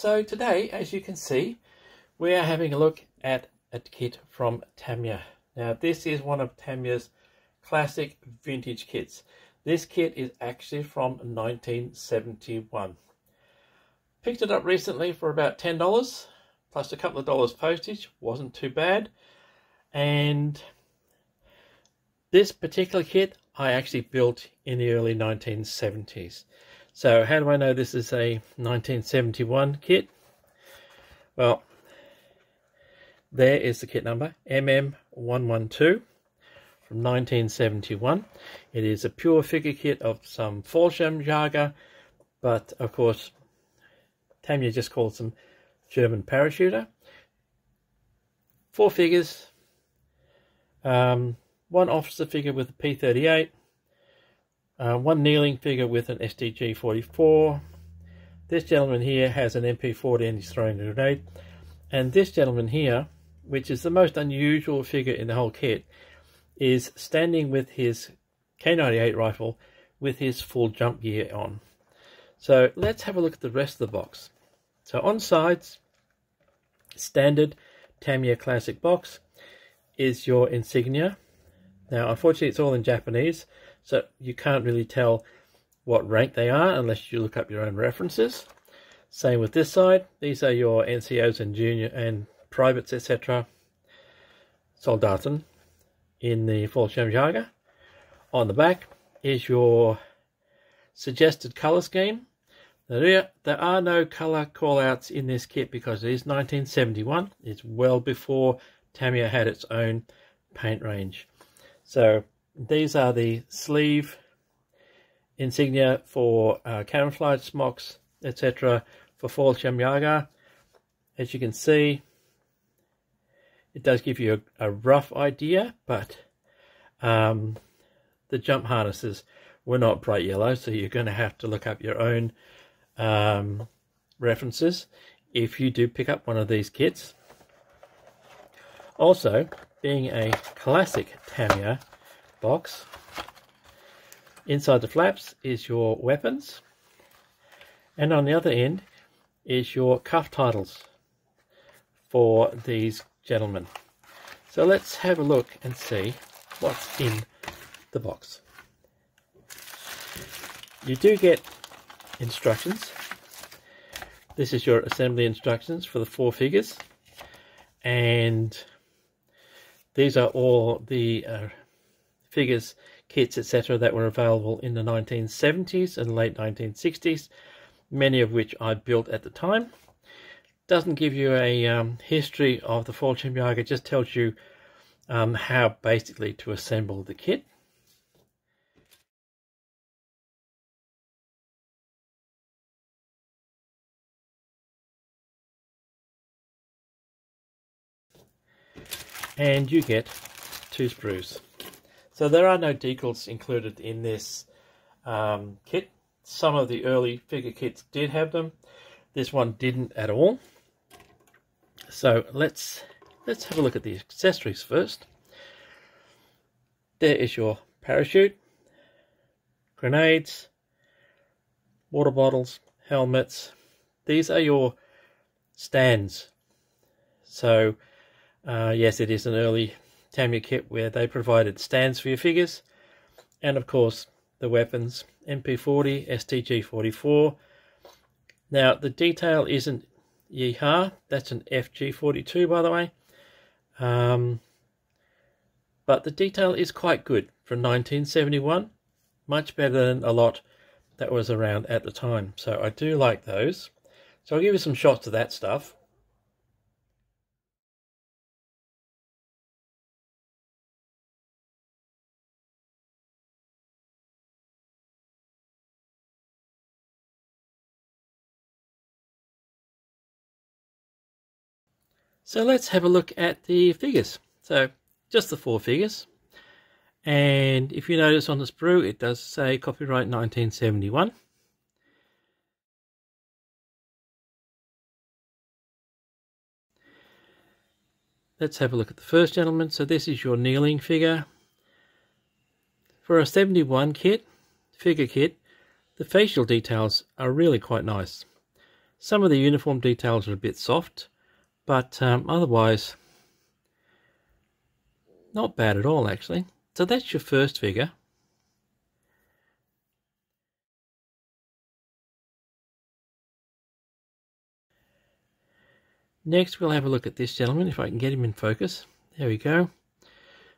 So today, as you can see, we are having a look at a kit from Tamiya. Now this is one of Tamiya's classic vintage kits. This kit is actually from 1971. Picked it up recently for about $10, plus a couple of dollars postage. Wasn't too bad. And this particular kit I actually built in the early 1970s. So how do I know this is a 1971 kit? Well, there is the kit number, MM112 from 1971. It is a pure figure kit of some Fallschirmjäger, but of course Tamiya just calls them German parachuter. 4 figures, one officer figure with a P38, one kneeling figure with an STG-44. This gentleman here has an MP40 and he's throwing a grenade. And this gentleman here, which is the most unusual figure in the whole kit, is standing with his K98 rifle with his full jump gear on. So let's have a look at the rest of the box. So on sides, standard Tamiya classic box is your insignia. Now unfortunately it's all in Japanese, so you can't really tell what rank they are unless you look up your own references. Same with this side. These are your NCOs and junior and privates, etc. Soldaten in the Fallschirmjäger. On the back is your suggested color scheme. There are no color callouts in this kit because it is 1971. It's well before Tamiya had its own paint range. So these are the sleeve insignia for camouflage smocks, etc. for Fallschirmjäger. As you can see, it does give you a rough idea, but the jump harnesses were not bright yellow, so you're going to have to look up your own references if you do pick up one of these kits. Also, being a classic Tamiya box, inside the flaps is your weapons, and on the other end is your cuff titles for these gentlemen. So let's have a look and see what's in the box. You do get instructions. This is your assembly instructions for the 4 figures, and these are all the figures, kits, etc. that were available in the 1970s and late 1960s, many of which I built at the time. Doesn't give you a history of the Fallschirmjäger, it just tells you how basically to assemble the kit. And you get 2 sprues. So there are no decals included in this kit. Some of the early figure kits did have them. This one didn't at all. So let's have a look at the accessories first. There is your parachute, grenades, water bottles, helmets. These are your stands. So yes, it is an early Tamiya kit where they provided stands for your figures, and of course the weapons, MP40, STG-44. Now the detail isn't Yeehaw, that's an FG-42 by the way, but the detail is quite good for 1971, much better than a lot that was around at the time, so I do like those. So I'll give you some shots of that stuff. So let's have a look at the figures. So just the 4 figures. And if you notice on the sprue, it does say copyright 1971. Let's have a look at the first gentleman. So this is your kneeling figure. For a 71 kit, figure kit, the facial details are really quite nice. Some of the uniform details are a bit soft, but otherwise not bad at all actually. So that's your first figure. Next we'll have a look at this gentleman, if I can get him in focus. There we go.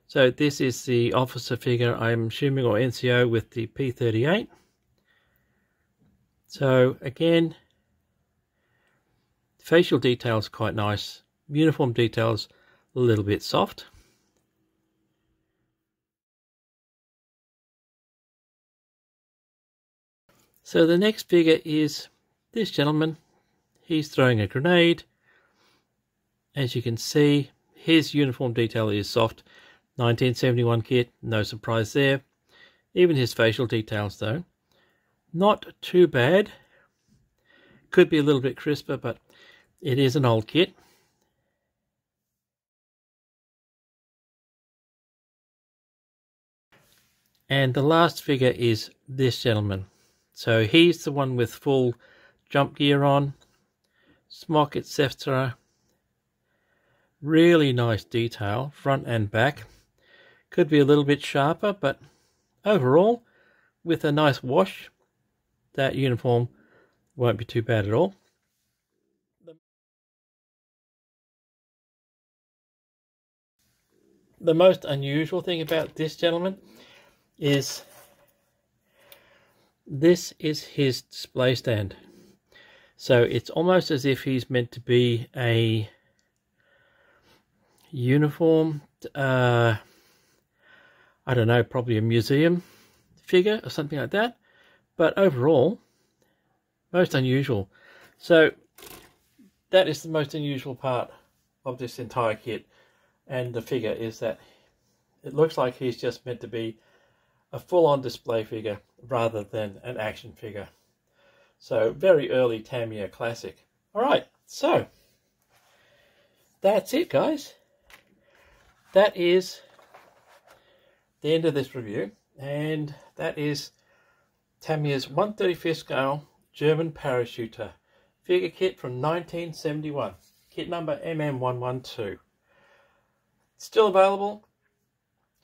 So this is the officer figure, I'm assuming, or NCO with the P38. So again, facial details quite nice, uniform details a little bit soft. So the next figure is this gentleman. He's throwing a grenade. As you can see, his uniform detail is soft. 1971 kit, no surprise there. Even his facial details though, not too bad. Could be a little bit crisper, but it is an old kit. And the last figure is this gentleman. So he's the one with full jump gear on, smock, etc. Really nice detail, front and back. Could be a little bit sharper, but overall, with a nice wash, that uniform won't be too bad at all. The most unusual thing about this gentleman is this is his display stand. So it's almost as if he's meant to be a uniform, I don't know, probably a museum figure or something like that. But overall, most unusual. So that is the most unusual part of this entire kit and the figure, is that it looks like he's just meant to be a full-on display figure rather than an action figure. So very early Tamiya classic. Alright, so that's it guys. That is the end of this review, and that is Tamiya's 1/35 scale German parachuter figure kit from 1971. Kit number MM112. Still available.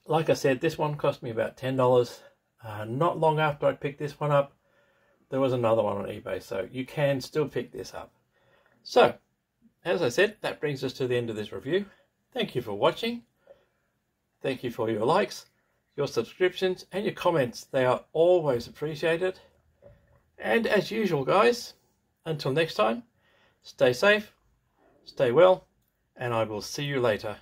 Like I said, this one cost me about $10. Not long after I picked this one up, there was another one on eBay, so you can still pick this up. So, as I said, that brings us to the end of this review. Thank you for watching. Thank you for your likes, your subscriptions, and your comments. They are always appreciated. And as usual, guys, until next time, stay safe, stay well, and I will see you later.